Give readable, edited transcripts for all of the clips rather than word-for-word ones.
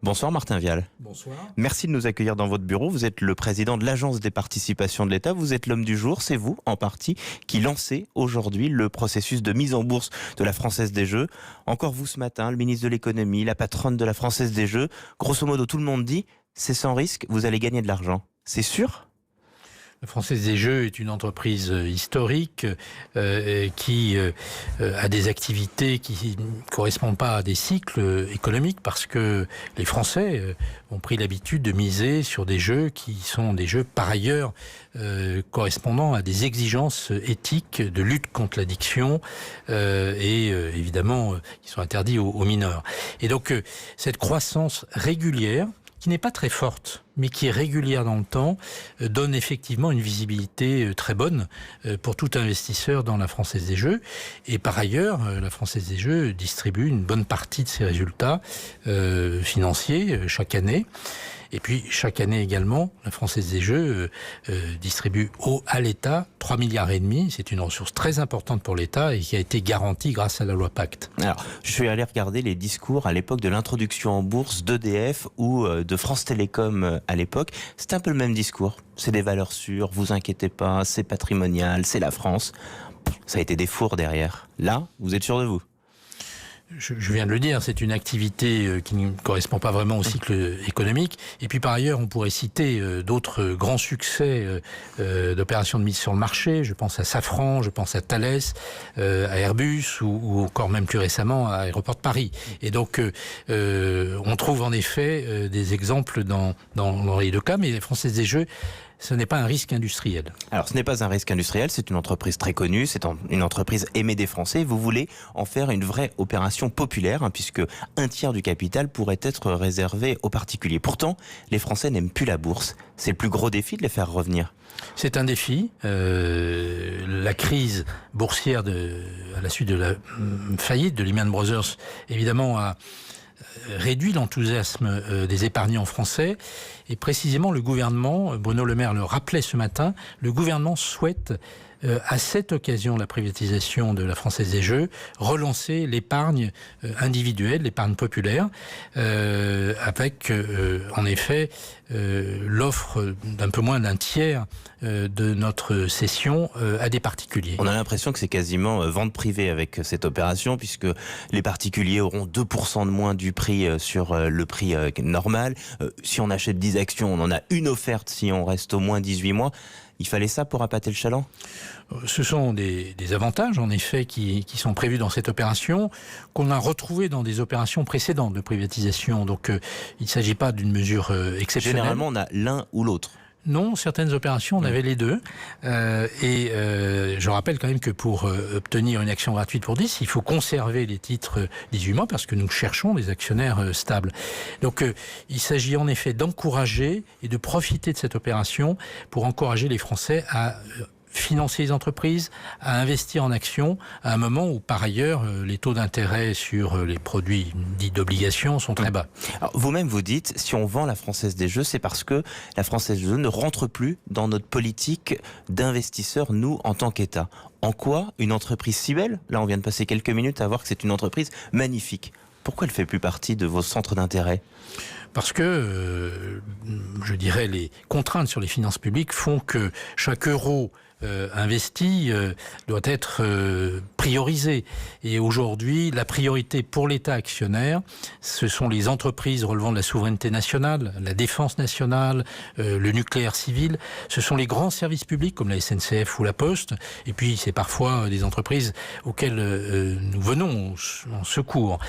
Bonsoir Martin Vial. Bonsoir. Merci de nous accueillir dans votre bureau. Vous êtes le président de l'Agence des participations de l'État. Vous êtes l'homme du jour. C'est vous, en partie, qui lancez aujourd'hui le processus de mise en bourse de la Française des Jeux. Encore vous ce matin, le ministre de l'économie, la patronne de la Française des Jeux. Grosso modo, tout le monde dit, c'est sans risque, vous allez gagner de l'argent. C'est sûr ? La Française des Jeux est une entreprise historique qui a des activités qui ne correspondent pas à des cycles économiques parce que les Français ont pris l'habitude de miser sur des jeux qui sont des jeux par ailleurs correspondant à des exigences éthiques de lutte contre l'addiction et évidemment qui sont interdits aux mineurs. Et donc cette croissance régulière qui n'est pas très forte, mais qui est régulière dans le temps, donne effectivement une visibilité très bonne pour tout investisseur dans la Française des Jeux. Et par ailleurs, la Française des Jeux distribue une bonne partie de ses résultats financiers chaque année. Et puis, chaque année également, la Française des Jeux distribue à l'État 3,5 milliards. C'est une ressource très importante pour l'État et qui a été garantie grâce à la loi Pacte. Alors, je suis allé regarder les discours à l'époque de l'introduction en bourse d'EDF ou de France Télécom à l'époque. C'était un peu le même discours. C'est des valeurs sûres, vous inquiétez pas, c'est patrimonial, c'est la France. Ça a été des fours derrière. Là, vous êtes sûr de vous ? Je viens de le dire, c'est une activité qui ne correspond pas vraiment au cycle économique. Et puis par ailleurs, on pourrait citer d'autres grands succès d'opérations de mise sur le marché. Je pense à Safran, je pense à Thales, à Airbus ou encore même plus récemment à Aéroport de Paris. Et donc, on trouve en effet des exemples dans les deux cas, mais les Françaises des Jeux, ce n'est pas un risque industriel. Alors, ce n'est pas un risque industriel, c'est une entreprise très connue, c'est une entreprise aimée des Français. Vous voulez en faire une vraie opération populaire, puisque un tiers du capital pourrait être réservé aux particuliers. Pourtant, les Français n'aiment plus la bourse. C'est le plus gros défi de les faire revenir. C'est un défi. La crise boursière à la suite de la faillite de Lehman Brothers, évidemment, a réduit l'enthousiasme des épargnants français. Et précisément, le gouvernement, Bruno Le Maire le rappelait ce matin, le gouvernement souhaite, à cette occasion de la privatisation de la Française des Jeux, relancer l'épargne individuelle, l'épargne populaire, avec en effet l'offre d'un peu moins d'un tiers de notre cession à des particuliers. On a l'impression que c'est quasiment vente privée avec cette opération, puisque les particuliers auront 2% de moins du prix sur le prix normal. Si on achète 10 actions, on en a une offerte si on reste au moins 18 mois. Il fallait ça pour appâter le chaland ? Ce sont des avantages, en effet, qui sont prévus dans cette opération, qu'on a retrouvés dans des opérations précédentes de privatisation. Donc, il ne s'agit pas d'une mesure exceptionnelle. Généralement, on a l'un ou l'autre. Non, certaines opérations, on avait les deux. Je rappelle quand même que pour obtenir une action gratuite pour 10, il faut conserver les titres 18 mois parce que nous cherchons des actionnaires stables. Donc, il s'agit en effet d'encourager et de profiter de cette opération pour encourager les Français à financer les entreprises, à investir en actions, à un moment où, par ailleurs, les taux d'intérêt sur les produits dits d'obligation sont très bas. Alors, vous-même, vous dites, si on vend la Française des Jeux, c'est parce que la Française des Jeux ne rentre plus dans notre politique d'investisseurs, nous, en tant qu'État. En quoi une entreprise si belle, là on vient de passer quelques minutes à voir que c'est une entreprise magnifique, pourquoi elle ne fait plus partie de vos centres d'intérêt ? Parce que, je dirais, les contraintes sur les finances publiques font que chaque euro investi doit être priorisé. Et aujourd'hui, la priorité pour l'État actionnaire, ce sont les entreprises relevant de la souveraineté nationale, la défense nationale, le nucléaire civil. Ce sont les grands services publics comme la SNCF ou la Poste. Et puis, c'est parfois des entreprises auxquelles nous venons en secours.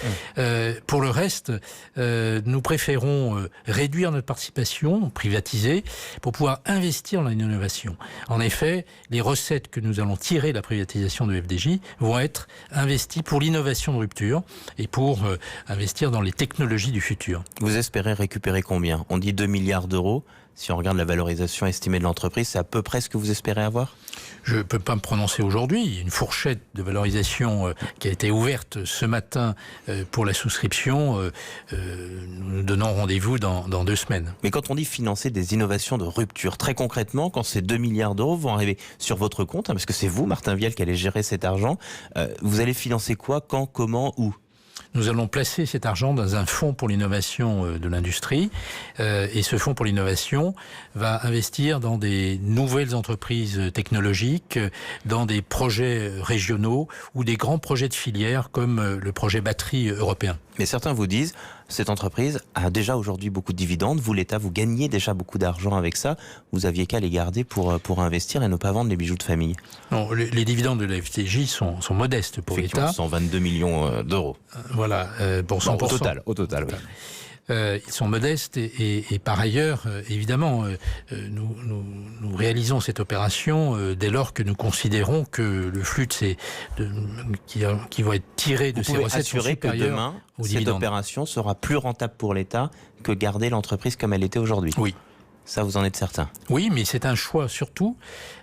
Pour le reste, nous préférons réduire notre participation, privatiser, pour pouvoir investir dans l'innovation. En effet, les recettes que nous allons tirer de la privatisation de FDJ vont être investies pour l'innovation de rupture et pour investir dans les technologies du futur. Vous espérez récupérer combien ? On dit 2 milliards d'euros. Si on regarde la valorisation estimée de l'entreprise, c'est à peu près ce que vous espérez avoir ? Je ne peux pas me prononcer aujourd'hui. Il y a une fourchette de valorisation qui a été ouverte ce matin pour la souscription. Nous donnons rendez-vous dans 2 semaines. Mais quand on dit financer des innovations de rupture, très concrètement, quand ces 2 milliards d'euros vont arriver sur votre compte, parce que c'est vous, Martin Vial, qui allez gérer cet argent, vous allez financer quoi, quand, comment, où ? Nous allons placer cet argent dans un fonds pour l'innovation de l'industrie. Et ce fonds pour l'innovation va investir dans des nouvelles entreprises technologiques, dans des projets régionaux ou des grands projets de filière comme le projet batterie européen. Mais certains vous disent, cette entreprise a déjà aujourd'hui beaucoup de dividendes. Vous, l'État, vous gagnez déjà beaucoup d'argent avec ça. Vous aviez qu'à les garder pour investir et ne pas vendre les bijoux de famille. Non, les dividendes de la FTJ sont modestes pour l'État. 122 millions d'euros. Voilà, pour 100%. Bon, au total, oui. Ils sont modestes et par ailleurs, évidemment, nous réalisons cette opération dès lors que nous considérons que le flux qui va être tiré de ces recettes sont supérieurs que demain, cette opération sera plus rentable pour l'État que garder l'entreprise comme elle était aujourd'hui. Oui. Ça, vous en êtes certain? Oui, mais c'est un choix surtout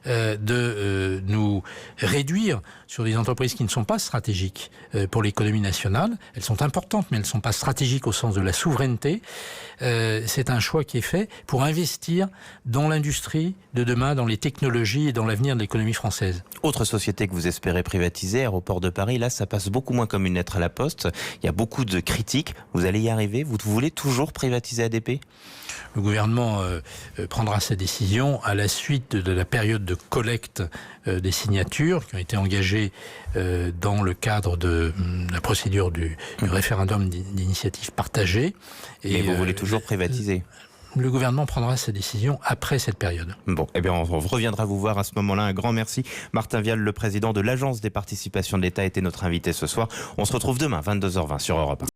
de nous réduire sur des entreprises qui ne sont pas stratégiques pour l'économie nationale. Elles sont importantes, mais elles ne sont pas stratégiques au sens de la souveraineté. C'est un choix qui est fait pour investir dans l'industrie de demain, dans les technologies et dans l'avenir de l'économie française. Autre société que vous espérez privatiser, Aéroport de Paris, là, ça passe beaucoup moins comme une lettre à la poste. Il y a beaucoup de critiques. Vous allez y arriver? Vous voulez toujours privatiser ADP? Le gouvernement prendra sa décision à la suite de la période de collecte des signatures qui ont été engagées dans le cadre de la procédure du référendum d'initiative partagée. Et vous voulez toujours privatiser? Le gouvernement prendra sa décision après cette période. Bon, eh bien, on reviendra vous voir à ce moment-là. Un grand merci. Martin Vial, le président de l'Agence des participations de l'État, était notre invité ce soir. On se retrouve demain, 22h20 sur Europe 1.